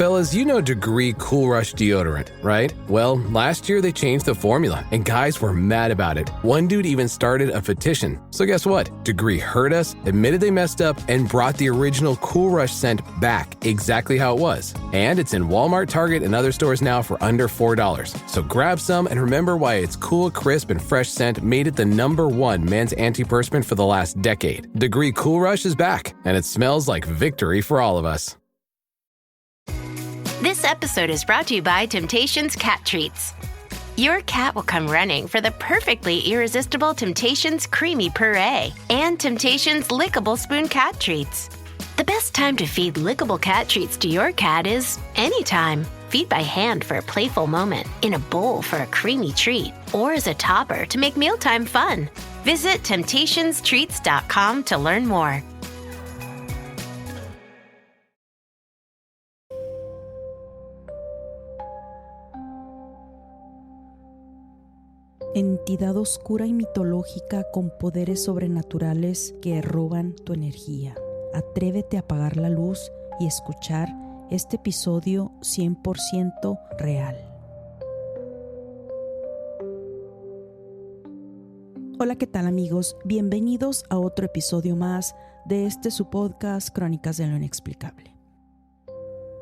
Fellas, you know Degree Cool Rush deodorant, right? Well, last year they changed the formula, and guys were mad about it. One dude even started a petition. So guess what? Degree heard us, admitted they messed up, and brought the original Cool Rush scent back exactly how it was. And it's in Walmart, Target, and other stores now for under $4. So grab some and remember why its cool, crisp, and fresh scent made it the #1 men's antiperspirant for the last decade. Degree Cool Rush is back, and it smells like victory for all of us. This episode is brought to you by Temptations Cat Treats. Your cat will come running for the perfectly irresistible Temptations Creamy Puree and Temptations Lickable Spoon Cat Treats. The best time to feed lickable cat treats to your cat is anytime. Feed by hand for a playful moment, in a bowl for a creamy treat, or as a topper to make mealtime fun. Visit TemptationsTreats.com to learn more. Entidad oscura y mitológica con poderes sobrenaturales que roban tu energía. Atrévete a apagar la luz y escuchar este episodio 100% real. Hola, ¿qué tal amigos? Bienvenidos a otro episodio más de su podcast Crónicas de lo Inexplicable.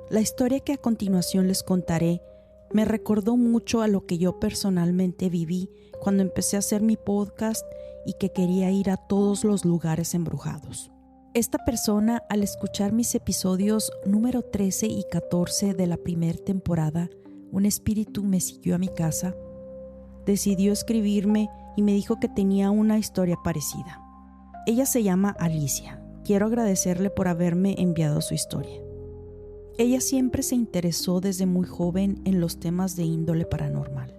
La historia que a continuación les contaré me recordó mucho a lo que yo personalmente viví cuando empecé a hacer mi podcast y que quería ir a todos los lugares embrujados. Esta persona, al escuchar mis episodios número 13 y 14 de la primera temporada, un espíritu me siguió a mi casa, decidió escribirme y me dijo que tenía una historia parecida. Ella se llama Alicia. Quiero agradecerle por haberme enviado su historia. Ella siempre se interesó desde muy joven en los temas de índole paranormal.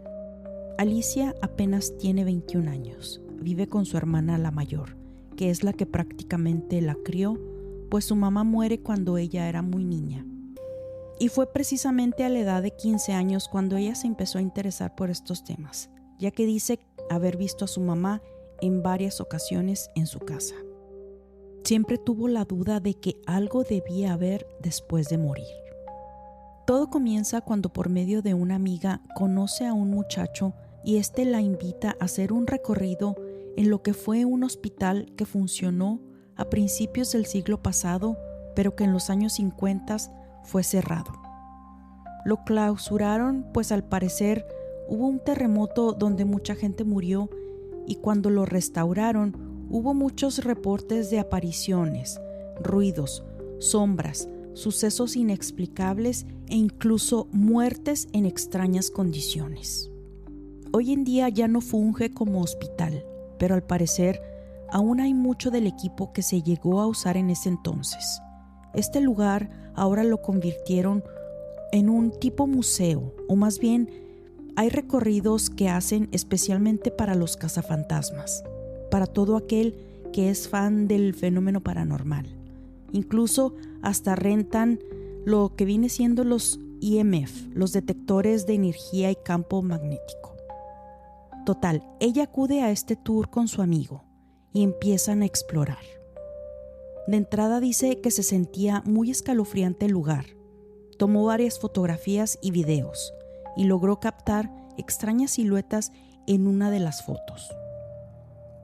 Alicia apenas tiene 21 años. Vive con su hermana la mayor, que es la que prácticamente la crió, pues su mamá muere cuando ella era muy niña. Y fue precisamente a la edad de 15 años cuando ella se empezó a interesar por estos temas, ya que dice haber visto a su mamá en varias ocasiones en su casa. Siempre tuvo la duda de que algo debía haber después de morir. Todo comienza cuando por medio de una amiga conoce a un muchacho y este la invita a hacer un recorrido en lo que fue un hospital que funcionó a principios del siglo pasado, pero que en los años 50 fue cerrado. Lo clausuraron, pues al parecer hubo un terremoto donde mucha gente murió y cuando lo restauraron hubo muchos reportes de apariciones, ruidos, sombras, sucesos inexplicables e incluso muertes en extrañas condiciones. Hoy en día ya no funge como hospital, pero al parecer aún hay mucho del equipo que se llegó a usar en ese entonces. Este lugar ahora lo convirtieron en un tipo museo, o más bien hay recorridos que hacen especialmente para los cazafantasmas, para todo aquel que es fan del fenómeno paranormal. Incluso hasta rentan lo que viene siendo los EMF, los detectores de energía y campo magnético. Total, ella acude a este tour con su amigo y empiezan a explorar. De entrada dice que se sentía muy escalofriante el lugar. Tomó varias fotografías y videos y logró captar extrañas siluetas en una de las fotos.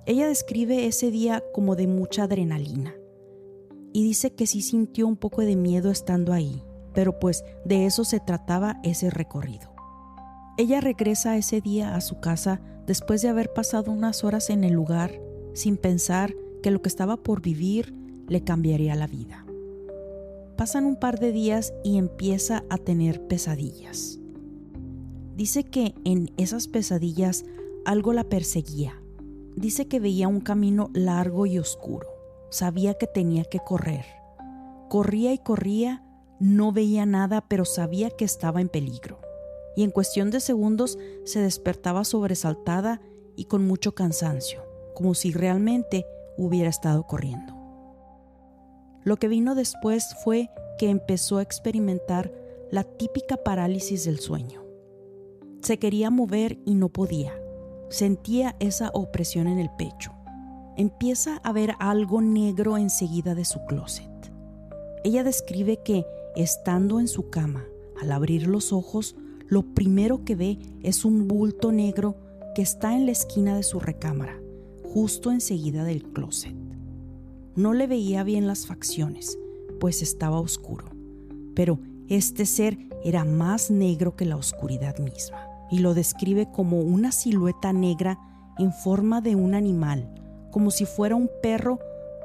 Ella describe ese día como de mucha adrenalina y dice que sí sintió un poco de miedo estando ahí, pero pues de eso se trataba ese recorrido. Ella regresa ese día a su casa después de haber pasado unas horas en el lugar sin pensar que lo que estaba por vivir le cambiaría la vida. Pasan un par de días y empieza a tener pesadillas. Dice que en esas pesadillas algo la perseguía. Dice que veía un camino largo y oscuro. Sabía que tenía que correr. Corría y corría, no veía nada, pero sabía que estaba en peligro. Y en cuestión de segundos se despertaba sobresaltada y con mucho cansancio, como si realmente hubiera estado corriendo. Lo que vino después fue que empezó a experimentar la típica parálisis del sueño. Se quería mover y no podía. Sentía esa opresión en el pecho. Empieza a ver algo negro enseguida de su closet. Ella describe que estando en su cama, al abrir los ojos, lo primero que ve es un bulto negro que está en la esquina de su recámara, justo enseguida del closet. No le veía bien las facciones, pues estaba oscuro, pero este ser era más negro que la oscuridad misma, y lo describe como una silueta negra en forma de un animal, como si fuera un perro,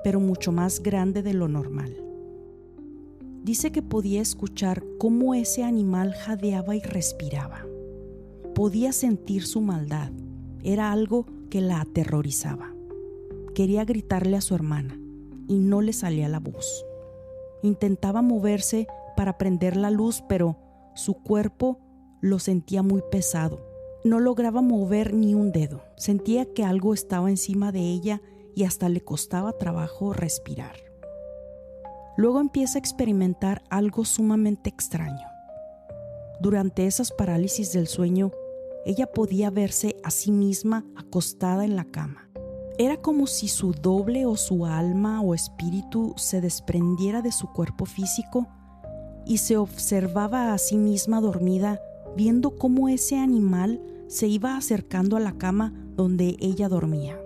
pero mucho más grande de lo normal. Dice que podía escuchar cómo ese animal jadeaba y respiraba. Podía sentir su maldad. Era algo que la aterrorizaba. Quería gritarle a su hermana y no le salía la voz. Intentaba moverse para prender la luz, pero su cuerpo lo sentía muy pesado. No lograba mover ni un dedo. Sentía que algo estaba encima de ella y hasta le costaba trabajo respirar. Luego empieza a experimentar algo sumamente extraño. Durante esas parálisis del sueño, ella podía verse a sí misma acostada en la cama. Era como si su doble o su alma o espíritu se desprendiera de su cuerpo físico y se observaba a sí misma dormida, viendo cómo ese animal se iba acercando a la cama donde ella dormía.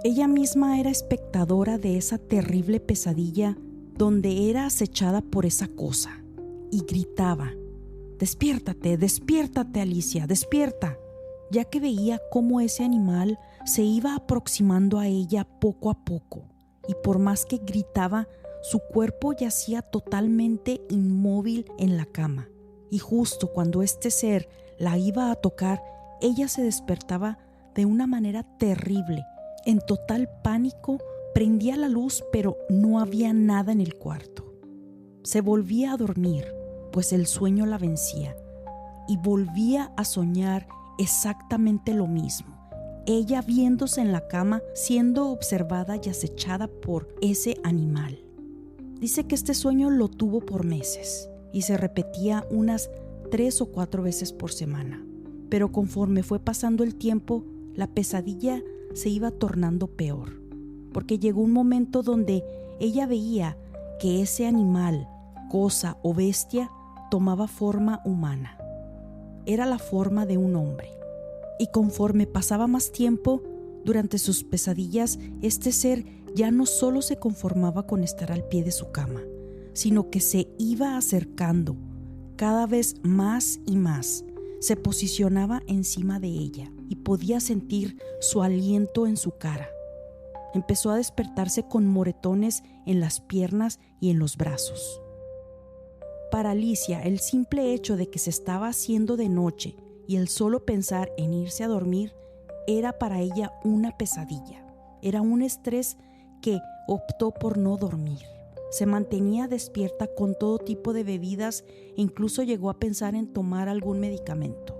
Ella misma era espectadora de esa terrible pesadilla donde era acechada por esa cosa, y gritaba: «Despiértate, despiértate, Alicia, despierta», ya que veía cómo ese animal se iba aproximando a ella poco a poco, y por más que gritaba, su cuerpo yacía totalmente inmóvil en la cama, y justo cuando este ser la iba a tocar, ella se despertaba de una manera terrible. En total pánico, prendía la luz, pero no había nada en el cuarto. Se volvía a dormir, pues el sueño la vencía, y volvía a soñar exactamente lo mismo. Ella viéndose en la cama, siendo observada y acechada por ese animal. Dice que este sueño lo tuvo por meses y se repetía unas 3 o 4 veces por semana. Pero conforme fue pasando el tiempo, la pesadilla se iba tornando peor, porque llegó un momento donde ella veía que ese animal, cosa o bestia tomaba forma humana. Era la forma de un hombre. Y conforme pasaba más tiempo, durante sus pesadillas, este ser ya no solo se conformaba con estar al pie de su cama, sino que se iba acercando cada vez más y más. Se posicionaba encima de ella y podía sentir su aliento en su cara. Empezó a despertarse con moretones en las piernas y en los brazos. Para Alicia, el simple hecho de que se estaba haciendo de noche y el solo pensar en irse a dormir era para ella una pesadilla. Era un estrés que optó por no dormir. Se mantenía despierta con todo tipo de bebidas e incluso llegó a pensar en tomar algún medicamento.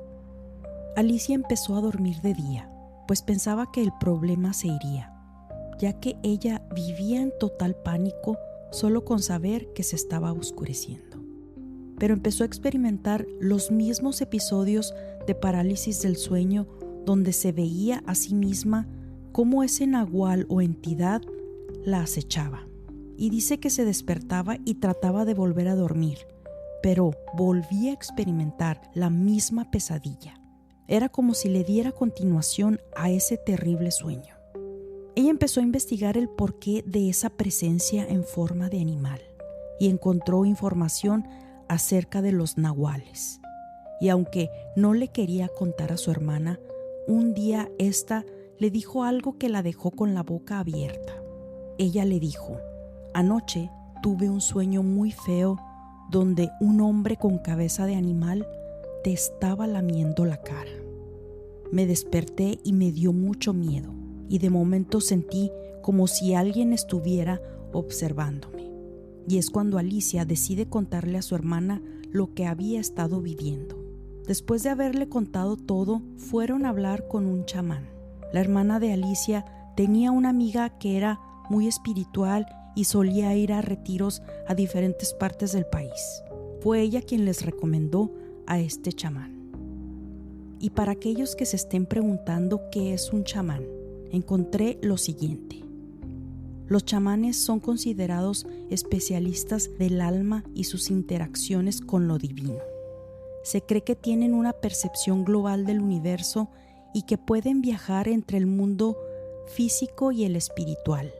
Alicia empezó a dormir de día, pues pensaba que el problema se iría, ya que ella vivía en total pánico solo con saber que se estaba oscureciendo. Pero empezó a experimentar los mismos episodios de parálisis del sueño donde se veía a sí misma cómo ese nahual o entidad la acechaba. Y dice que se despertaba y trataba de volver a dormir, pero volvía a experimentar la misma pesadilla. Era como si le diera continuación a ese terrible sueño. Ella empezó a investigar el porqué de esa presencia en forma de animal y encontró información acerca de los nahuales. Y aunque no le quería contar a su hermana, un día ésta le dijo algo que la dejó con la boca abierta. Ella le dijo: «Anoche tuve un sueño muy feo donde un hombre con cabeza de animal te estaba lamiendo la cara. Me desperté y me dio mucho miedo y de momento sentí como si alguien estuviera observándome». Y es cuando Alicia decide contarle a su hermana lo que había estado viviendo. Después de haberle contado todo, fueron a hablar con un chamán. La hermana de Alicia tenía una amiga que era muy espiritual y solía ir a retiros a diferentes partes del país. Fue ella quien les recomendó a este chamán. Y para aquellos que se estén preguntando qué es un chamán, encontré lo siguiente. Los chamanes son considerados especialistas del alma y sus interacciones con lo divino. Se cree que tienen una percepción global del universo y que pueden viajar entre el mundo físico y el espiritual.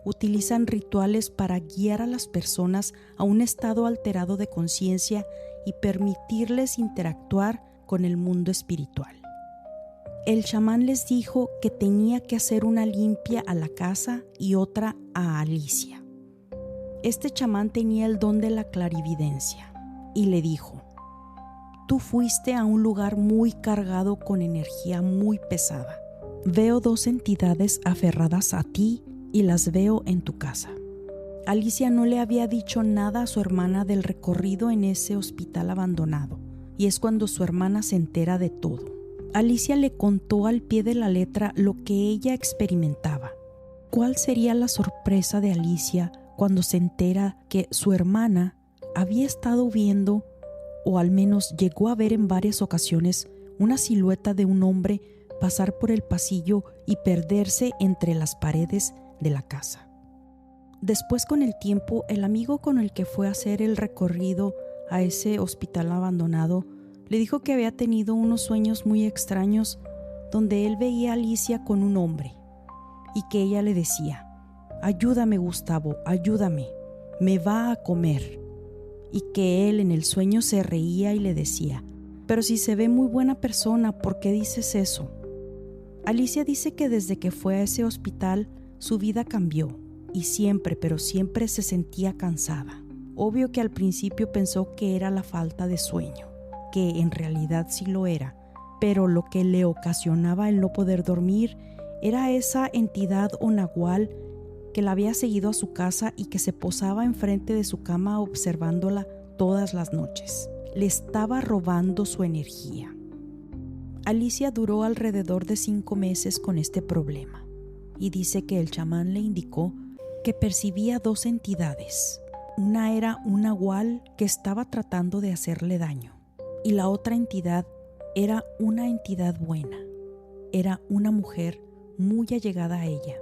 Utilizan rituales para guiar a las personas a un estado alterado de conciencia y permitirles interactuar con el mundo espiritual. El chamán les dijo que tenía que hacer una limpia a la casa y otra a Alicia. Este chamán tenía el don de la clarividencia y le dijo: tú fuiste a un lugar muy cargado con energía muy pesada. Veo 2 entidades aferradas a ti y las veo en tu casa. Alicia no le había dicho nada a su hermana del recorrido en ese hospital abandonado, y es cuando su hermana se entera de todo. Alicia le contó al pie de la letra lo que ella experimentaba. ¿Cuál sería la sorpresa de Alicia cuando se entera que su hermana había estado viendo, o al menos llegó a ver en varias ocasiones, una silueta de un hombre pasar por el pasillo y perderse entre las paredes de la casa? Después, con el tiempo, el amigo con el que fue a hacer el recorrido a ese hospital abandonado le dijo que había tenido unos sueños muy extraños donde él veía a Alicia con un hombre y que ella le decía: ayúdame, Gustavo, ayúdame, me va a comer. Y que él en el sueño se reía y le decía: pero si se ve muy buena persona, ¿por qué dices eso? Alicia dice que desde que fue a ese hospital su vida cambió y siempre, pero siempre se sentía cansada. Obvio que al principio pensó que era la falta de sueño, que en realidad sí lo era, pero lo que le ocasionaba el no poder dormir era esa entidad o nahual que la había seguido a su casa y que se posaba enfrente de su cama observándola todas las noches. Le estaba robando su energía. Alicia duró alrededor de 5 meses con este problema y dice que el chamán le indicó que percibía 2 entidades. Una era un nahual que estaba tratando de hacerle daño y la otra entidad era una entidad buena. Era una mujer muy allegada a ella.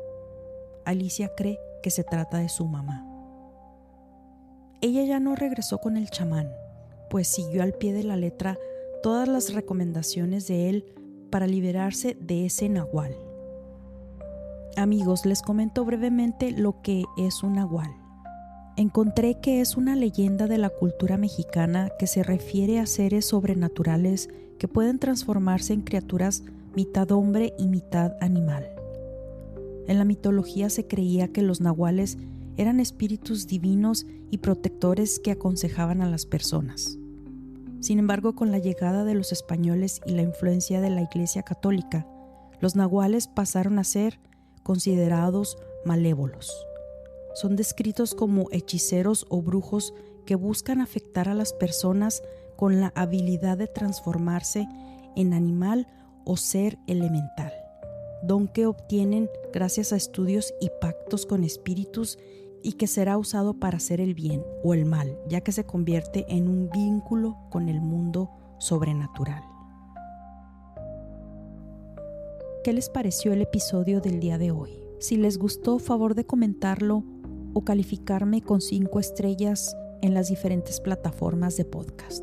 Alicia cree que se trata de su mamá. Ella ya no regresó con el chamán, pues siguió al pie de la letra todas las recomendaciones de él para liberarse de ese nahual. Amigos, les comento brevemente lo que es un nahual. Encontré que es una leyenda de la cultura mexicana que se refiere a seres sobrenaturales que pueden transformarse en criaturas mitad hombre y mitad animal. En la mitología se creía que los nahuales eran espíritus divinos y protectores que aconsejaban a las personas. Sin embargo, con la llegada de los españoles y la influencia de la Iglesia Católica, los nahuales pasaron a ser considerados malévolos. Son descritos como hechiceros o brujos que buscan afectar a las personas con la habilidad de transformarse en animal o ser elemental, don que obtienen gracias a estudios y pactos con espíritus y que será usado para hacer el bien o el mal, ya que se convierte en un vínculo con el mundo sobrenatural. ¿Qué les pareció el episodio del día de hoy? Si les gustó, favor de comentarlo o calificarme con 5 estrellas en las diferentes plataformas de podcast.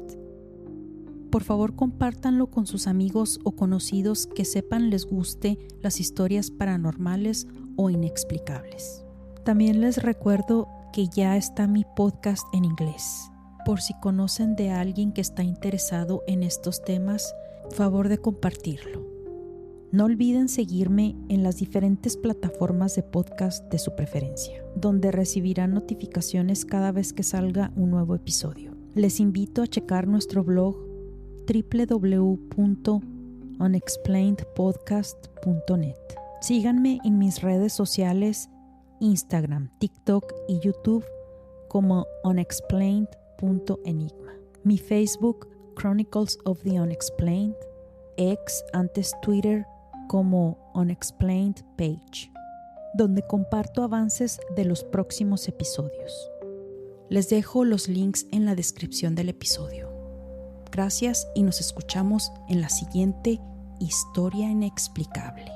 Por favor, compártanlo con sus amigos o conocidos que sepan les guste las historias paranormales o inexplicables. También les recuerdo que ya está mi podcast en inglés. Por si conocen de alguien que está interesado en estos temas, favor de compartirlo. No olviden seguirme en las diferentes plataformas de podcast de su preferencia, donde recibirán notificaciones cada vez que salga un nuevo episodio. Les invito a checar nuestro blog www.unexplainedpodcast.net. Síganme en mis redes sociales, Instagram, TikTok y YouTube como unexplained.enigma. Mi Facebook, Chronicles of the Unexplained, X, antes Twitter, como Unexplained Page, donde comparto avances de los próximos episodios. Les dejo los links en la descripción del episodio. Gracias y nos escuchamos en la siguiente historia inexplicable.